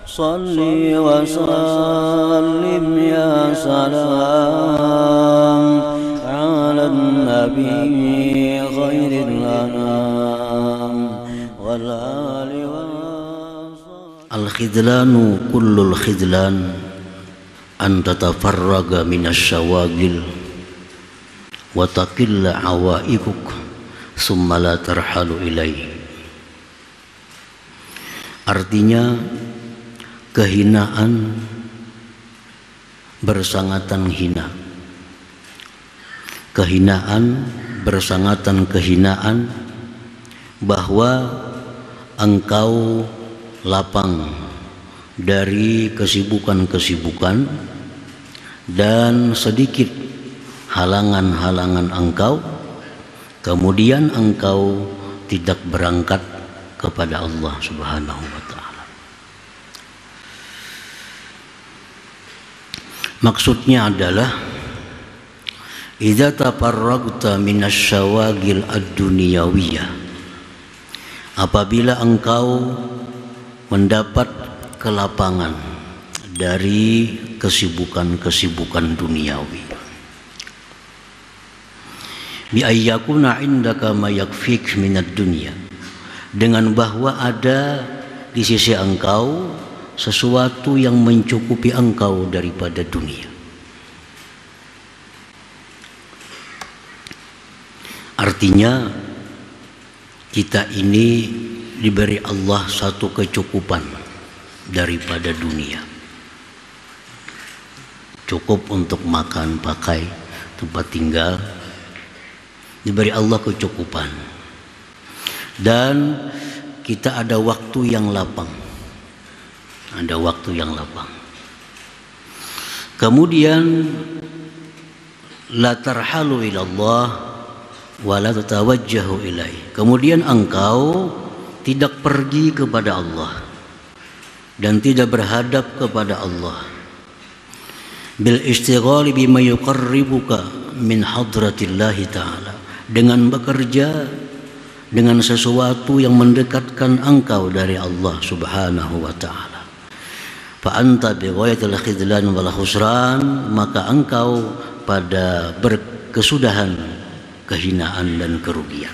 salli wa sallim ya salam ala nabi khairil anam wal ali wa al-khidlanu kullul khidlan an tatafarraga minasyawagil wa taqilla awaikuk summa la tarhalu ilaihi. Artinya kehinaan bersangatan hina, kehinaan bersangatan kehinaan, bahwa engkau lapang dari kesibukan-kesibukan dan sedikit halangan-halangan engkau, kemudian engkau tidak berangkat kepada Allah Subhanahu wa ta'ala. Maksudnya adalah idza tafarragta minasyawagil ad-dunyawiyah, apabila engkau mendapat kelapangan dari kesibukan-kesibukan duniawi, bi ayyakuna indaka ma yakfik minad dunya, dengan bahwa ada di sisi engkau sesuatu yang mencukupi engkau daripada dunia. Artinya kita ini diberi Allah satu kecukupan daripada dunia, cukup untuk makan, pakai, tempat tinggal, diberi Allah kecukupan, dan kita ada waktu yang lapang, ada waktu yang lapang. Kemudian la tarhalu ilallah wa la tatawajjahu ilaih, kemudian engkau tidak pergi kepada Allah dan tidak berhadap kepada Allah, bil istighali bima yuqarribuka min hadratillahi ta'ala, dengan bekerja dengan sesuatu yang mendekatkan engkau dari Allah Subhanahu wa ta'ala. Fa anta bi ghayatil khidlan wal khusran, maka engkau pada berkesudahan, kehinaan dan kerugian.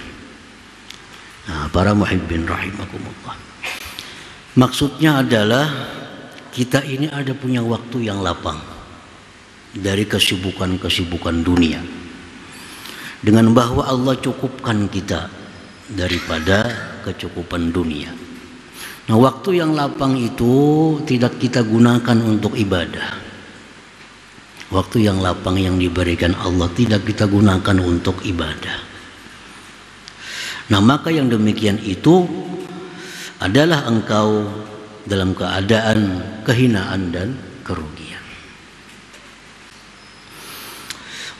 Nah, para muhibbin rahimakumullah, maksudnya adalah kita ini ada punya waktu yang lapang dari kesibukan-kesibukan dunia, dengan bahwa Allah cukupkan kita daripada kecukupan dunia. Nah, waktu yang lapang itu tidak kita gunakan untuk ibadah. Waktu yang lapang yang diberikan Allah tidak kita gunakan untuk ibadah. Nah, maka yang demikian itu adalah engkau dalam keadaan kehinaan dan kerugian.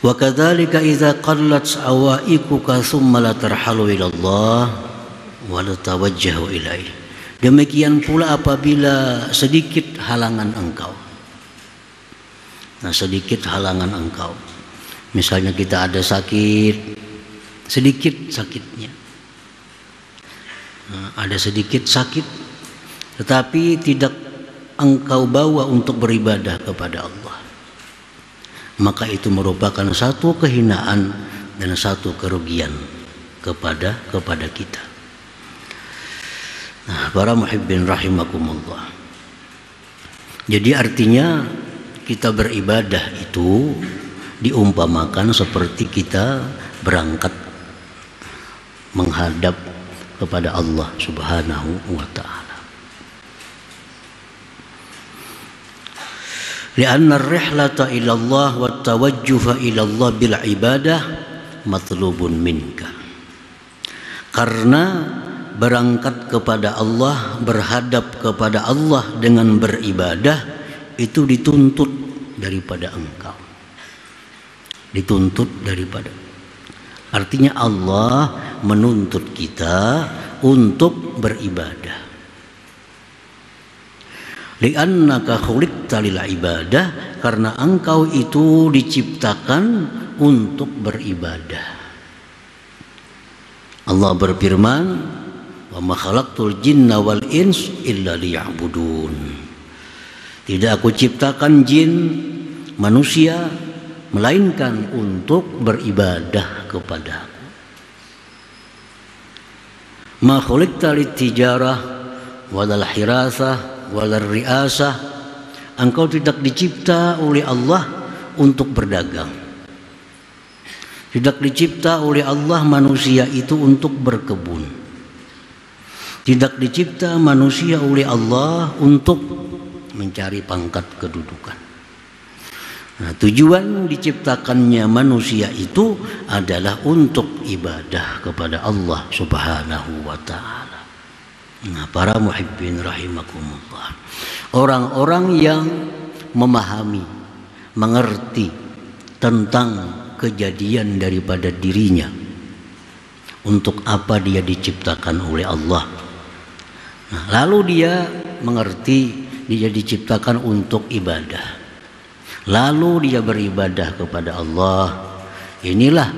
Wa kadzalika idza qallat awaikuka tsumma la tarhalu ila Allah wa la tawajjahu ilaihi. Demikian pula apabila sedikit halangan engkau. Nah, sedikit halangan engkau. Misalnya kita ada sakit, sedikit sakitnya. Nah, ada sedikit sakit, tetapi tidak engkau bawa untuk beribadah kepada Allah, maka itu merupakan satu kehinaan dan satu kerugian kepada kita. Nah, para muhibbin rahimakumullah, jadi artinya kita beribadah itu diumpamakan seperti kita berangkat menghadap kepada Allah Subhanahu wa ta'ala. Lianna ar-rihlata ila Allah wa tawajjuha ila Allah bil ibadah matlubun minka. Karena berangkat kepada Allah, berhadap kepada Allah dengan beribadah itu dituntut daripada engkau. Dituntut daripada. Artinya Allah menuntut kita untuk beribadah. Li'annaka khuliqta lil ibadah, karena engkau itu diciptakan untuk beribadah. Allah berfirman, "Wa ma khalaqtul jinna wal ins illa liya'budun." Tidak aku ciptakan jin, manusia, melainkan untuk beribadah kepadaku. Ma khuliqta lit-tijarah walal hirasah walal riasah. Engkau tidak dicipta oleh Allah untuk berdagang. Tidak dicipta oleh Allah manusia itu untuk berkebun. Tidak dicipta manusia oleh Allah untuk mencari pangkat kedudukan. Nah, tujuan diciptakannya manusia itu adalah untuk ibadah kepada Allah Subhanahu wa ta'ala. Nah, para muhibbin rahimakumullah, orang-orang yang memahami, mengerti tentang kejadian daripada dirinya, untuk apa dia diciptakan oleh Allah. Nah, lalu dia mengerti dia diciptakan untuk ibadah, lalu dia beribadah kepada Allah. Inilah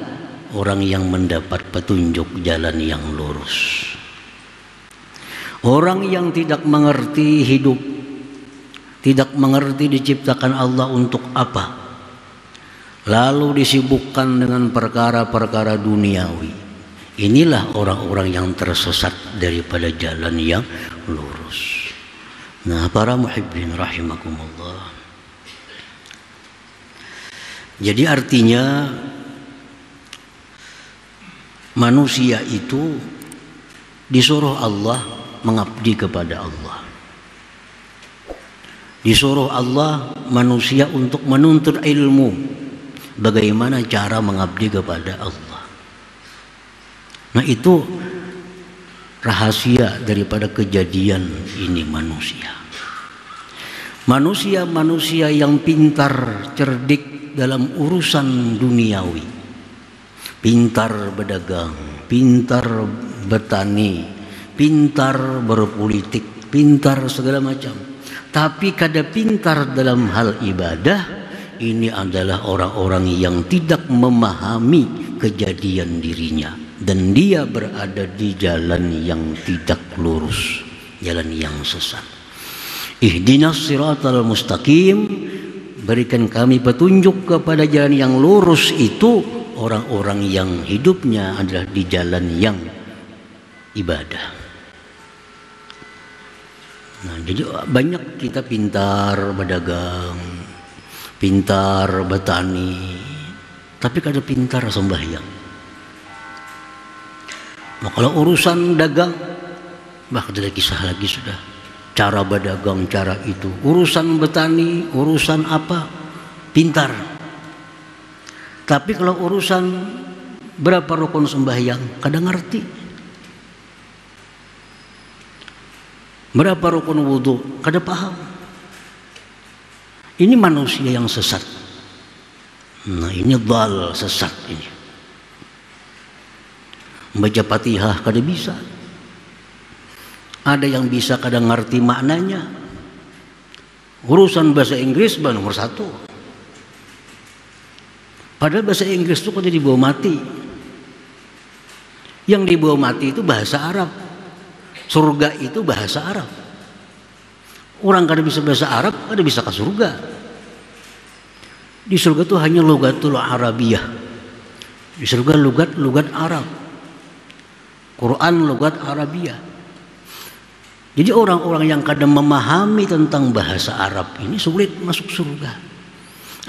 orang yang mendapat petunjuk jalan yang lurus. Orang yang tidak mengerti hidup, tidak mengerti diciptakan Allah untuk apa, lalu disibukkan dengan perkara-perkara duniawi, inilah orang-orang yang tersesat daripada jalan yang lurus. Nah, para muhibbin rahimakumullah, jadi artinya manusia itu disuruh Allah mengabdi kepada Allah. Disuruh Allah manusia untuk menuntut ilmu, bagaimana cara mengabdi kepada Allah. Nah, itu rahasia daripada kejadian ini manusia. Manusia-manusia yang pintar, cerdik dalam urusan duniawi, pintar berdagang, pintar bertani, pintar berpolitik, pintar segala macam. Tapi kada pintar dalam hal ibadah, ini adalah orang-orang yang tidak memahami kejadian dirinya, dan dia berada di jalan yang tidak lurus, jalan yang sesat. Ihdinas siratal mustaqim, berikan kami petunjuk kepada jalan yang lurus. Itu orang-orang yang hidupnya adalah di jalan yang ibadah. Nah, jadi banyak kita pintar berdagang, pintar bertani, tapi kada pintar sembahyang. Nah, kalau urusan dagang, bah ada kisah lagi sudah. Cara berdagang, cara itu. Urusan bertani, urusan apa, pintar. Tapi kalau urusan berapa rukun sembahyang, kada ngerti. Berapa rukun wudhu, kada paham. Ini manusia yang sesat. Nah, ini dhal, sesat ini. Baca Fatihah kada bisa. Ada yang bisa kada ngerti maknanya. Urusan bahasa Inggris nomor satu. Padahal bahasa Inggris itu kada dibawa mati. Yang dibawa mati itu bahasa Arab. Surga itu bahasa Arab. Orang kada bisa bahasa Arab, kada bisa ke surga. Di surga itu hanya lugatul Arabiyah. Di surga lugat Arab. Quran lugat Arabiyah. Jadi orang-orang yang kadang memahami tentang bahasa Arab ini sulit masuk surga.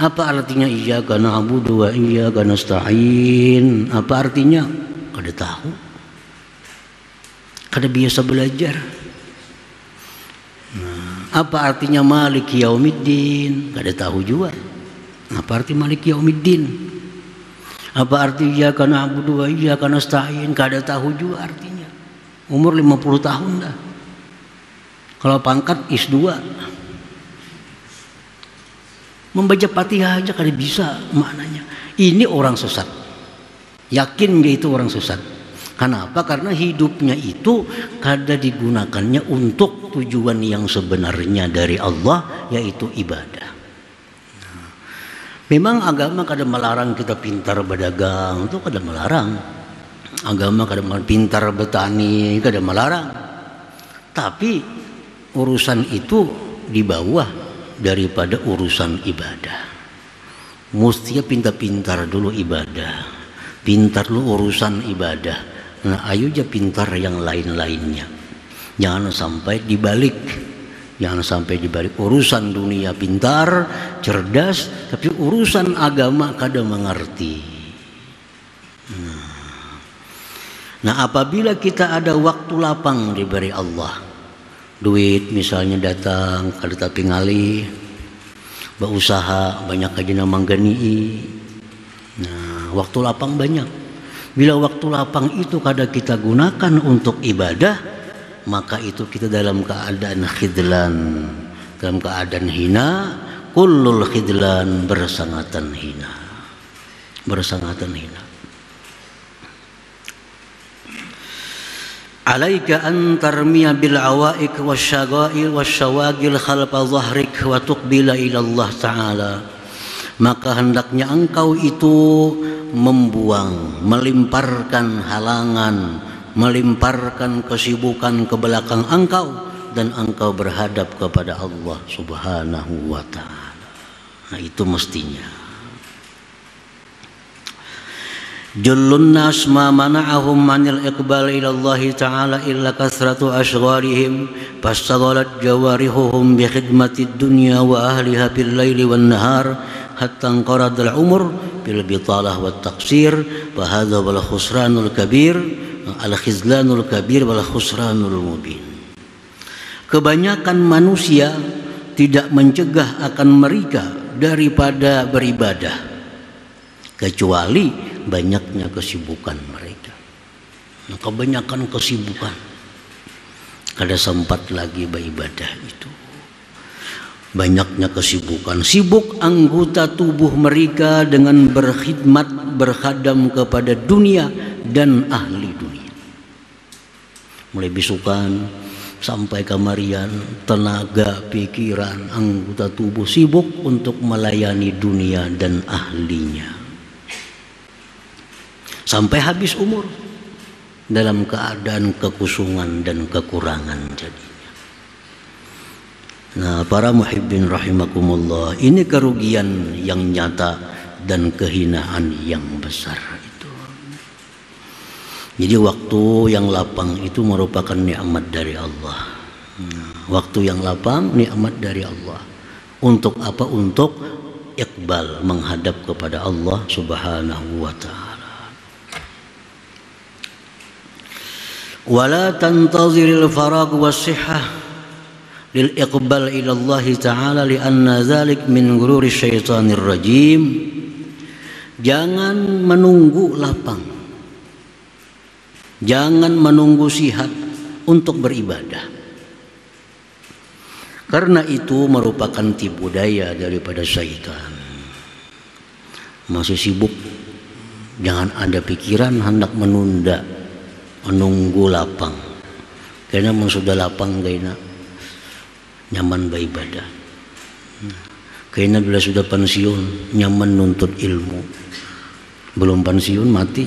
Apa artinya iyyaka na'budu wa iyyaka nasta'in? Apa artinya? Kada tahu. Kada biasa belajar. Nah, apa artinya Maliki Yaumiddin? Kada tahu juga. Apa arti Maliki Yaumiddin? Apa arti iyyaka na'budu wa iyyaka nasta'in? Kada tahu juga artinya. Umur 50 tahun dah. Kalau pangkat IS2, membaca Fatihah aja kada bisa maknanya. Ini orang sesat. Yakin dia itu orang sesat. Kenapa? Karena hidupnya itu kada digunakannya untuk tujuan yang sebenarnya dari Allah, yaitu ibadah. Memang agama kada melarang kita pintar berdagang, itu kada melarang. Agama kada melarang pintar bertani, kada melarang. Tapi urusan itu di bawah daripada urusan ibadah. Mestinya pintar-pintar dulu ibadah, pintar lu urusan ibadah. Nah, ayo aja pintar yang lain-lainnya. Jangan sampai dibalik. Jangan sampai dibalik urusan dunia pintar, cerdas, tapi urusan agama kada mengerti. Nah, apabila kita ada waktu lapang diberi Allah, duit misalnya datang kada tapi ngalih, berusaha banyak aja manggani. Nah, waktu lapang banyak. Bila waktu lapang itu kada kita gunakan untuk ibadah, maka itu kita dalam keadaan khidlan, dalam keadaan hina. Kullul khidlan, bersangatan hina, bersangatan hina. Alaika an tarmiya bil awaik wasyaghail wasyawagil khalfa dhahrik wa tuqbila ila Allah Ta'ala. Maka hendaknya engkau itu membuang, melimparkan halangan, melimparkan kesibukan ke belakang engkau, dan engkau berhadap kepada Allah Subhanahu wa Ta'ala. Nah, itu mestinya. Jullun nas ma mana'ahum manil iqbal ila Allah Ta'ala illa kathratu ashghalihim fastaghalat jawarihuhum bi khidmatid dunya wa ahliha bil laili wan nahar hatta anqarad al umur bil bitalah wat taqsir wa hadha wal khusranul kabir al khizlanul kabir wal khusranul mubin. Kebanyakan manusia tidak mencegah akan mereka daripada beribadah kecuali banyaknya kesibukan mereka. Nah, kebanyakan kesibukan, kada sempat lagi beribadah itu. Banyaknya kesibukan, sibuk anggota tubuh mereka dengan berkhidmat, berkhadam kepada dunia dan ahli dunia. Mulai bisukan sampai kamarian, tenaga, pikiran, anggota tubuh sibuk untuk melayani dunia dan ahlinya. Sampai habis umur dalam keadaan kekusungan dan kekurangan jadinya. Nah, para muhibbin rahimakumullah, ini kerugian yang nyata dan kehinaan yang besar itu. Jadi waktu yang lapang itu merupakan nikmat dari Allah. Waktu yang lapang nikmat dari Allah. Untuk apa? Untuk iqbal, menghadap kepada Allah Subhanahu wa Ta'ala. Wala tantaziril farag was-sihhah lil iqbal ila Allah Ta'ala lianna dzalik min ghururi syaitanir rajim. Jangan menunggu lapang, jangan menunggu sihat untuk beribadah, karena itu merupakan tipu daya daripada syaitan. Masih sibuk, jangan ada pikiran hendak menunda, menunggu lapang. Karena memang sudah lapang kayaknya nyaman beribadah. Kayaknya bila sudah pensiun nyaman nuntut ilmu. Belum pensiun mati.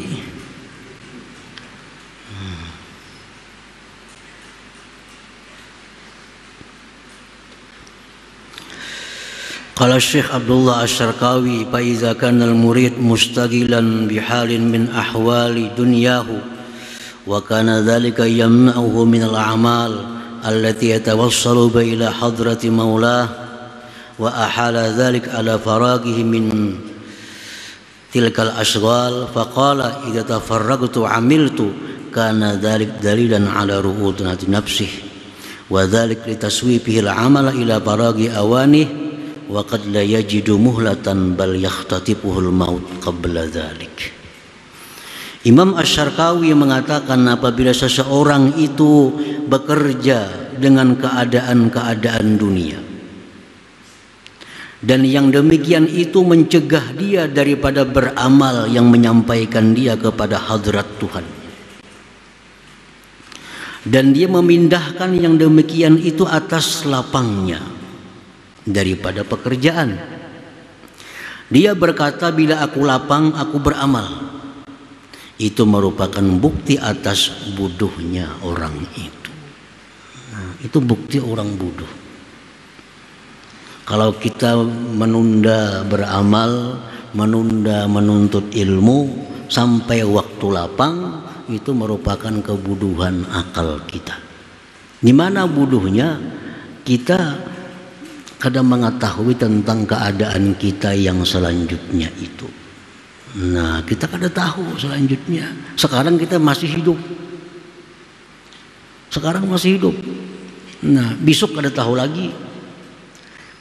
Qala Syekh Abdullah Asy-Syarqawi, fa iza kana al-murid mustaqilan bihalin min ahwali dunyahu وكان ذلك يمنعه من الأعمال التي يتوصل بها إلى حضرة مولاه وأحال ذلك على فراغه من تلك الأشغال فقال إذا تفرغت عملت كان ذلك دليلا على رؤونة نفسه وذلك لتسويبه العمل إلى فراغ أوانه وقد لا يجد مهلة بل يختطفه الموت قبل ذلك. Imam Asy-Syarqawi mengatakan apabila seseorang itu bekerja dengan keadaan-keadaan dunia dan yang demikian itu mencegah dia daripada beramal yang menyampaikan dia kepada hadrat Tuhan, dan dia memindahkan yang demikian itu atas lapangnya daripada pekerjaan. Dia berkata, bila aku lapang aku beramal. Itu merupakan bukti atas bodohnya orang itu. Nah, itu bukti orang bodoh. Kalau kita menunda beramal, menunda menuntut ilmu sampai waktu lapang, itu merupakan kebodohan akal kita. Di mana bodohnya? Kita kadang mengetahui tentang keadaan kita yang selanjutnya itu. Nah, kita kadang tahu selanjutnya. Sekarang kita masih hidup. Sekarang masih hidup. Nah, besok kada tahu lagi.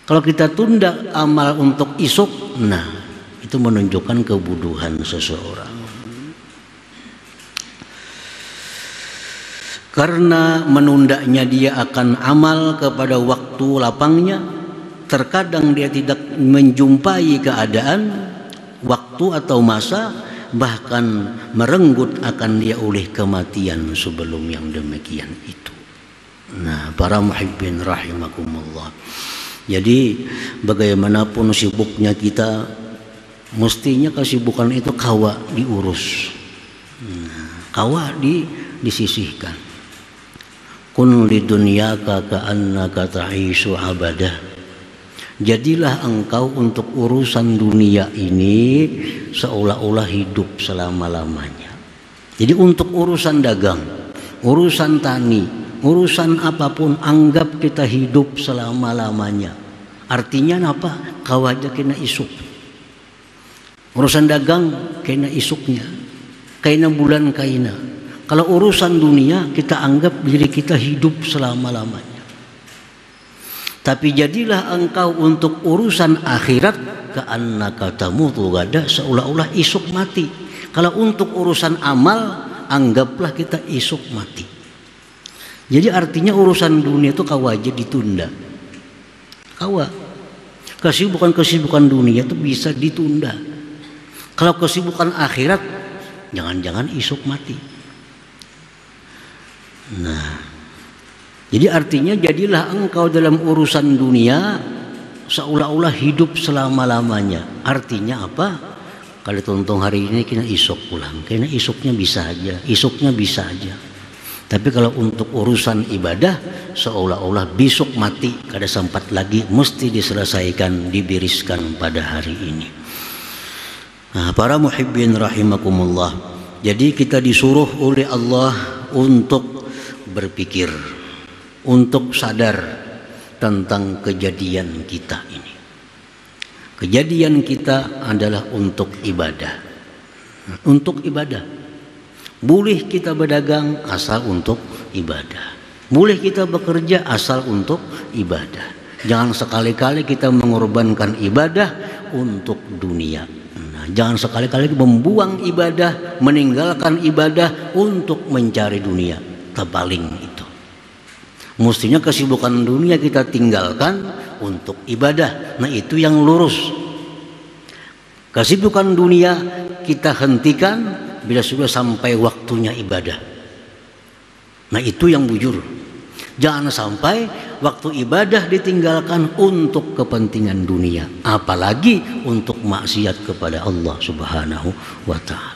Kalau kita tunda amal untuk esok, nah itu menunjukkan kebodohan seseorang. Karena menundanya dia akan amal kepada waktu lapangnya, terkadang dia tidak menjumpai keadaan, waktu atau masa, bahkan merenggut akan dia oleh kematian sebelum yang demikian itu. Nah, para muhibbin rahimakumullah. Jadi bagaimanapun sibuknya kita, mestinya kesibukan itu kawa diurus, kawa disisihkan. Kun lidunyaka ka'annaka ta'ishu abadah. Jadilah engkau untuk urusan dunia ini seolah-olah hidup selama-lamanya. Jadi untuk urusan dagang, urusan tani, urusan apapun, anggap kita hidup selama-lamanya. Artinya apa? Kau aja kena isuk. Urusan dagang kena isuknya, kaina bulan kaina. Kalau urusan dunia kita anggap diri kita hidup selama-lamanya. Tapi jadilah engkau untuk urusan akhirat ka'annaka tamutu gada, seolah-olah isuk mati. Kalau untuk urusan amal, anggaplah kita isuk mati. Jadi artinya urusan dunia itu kawa aja ditunda. Kawa. Kesibukan dunia itu bisa ditunda. Kalau kesibukan akhirat, jangan-jangan isuk mati. Nah, jadi artinya jadilah engkau dalam urusan dunia seolah-olah hidup selama-lamanya. Artinya apa? Kalau tonton hari ini kena isuk pulang, kena isuknya bisa aja, isuknya bisa aja. Tapi kalau untuk urusan ibadah seolah-olah besok mati, kada sempat lagi, mesti diselesaikan, dibereskan pada hari ini. Nah, para muhibbin rahimakumullah. Jadi kita disuruh oleh Allah untuk berpikir, untuk sadar tentang kejadian kita ini. Kejadian kita adalah untuk ibadah. Untuk ibadah. Boleh kita berdagang asal untuk ibadah. Boleh kita bekerja asal untuk ibadah. Jangan sekali-kali kita mengorbankan ibadah untuk dunia. Nah, jangan sekali-kali membuang ibadah, meninggalkan ibadah untuk mencari dunia. Terbaling itu. Mestinya kesibukan dunia kita tinggalkan untuk ibadah. Nah, itu yang lurus. Kesibukan dunia kita hentikan bila sudah sampai waktunya ibadah. Nah, itu yang bujur. Jangan sampai waktu ibadah ditinggalkan untuk kepentingan dunia, apalagi untuk maksiat kepada Allah Subhanahu wa ta'ala.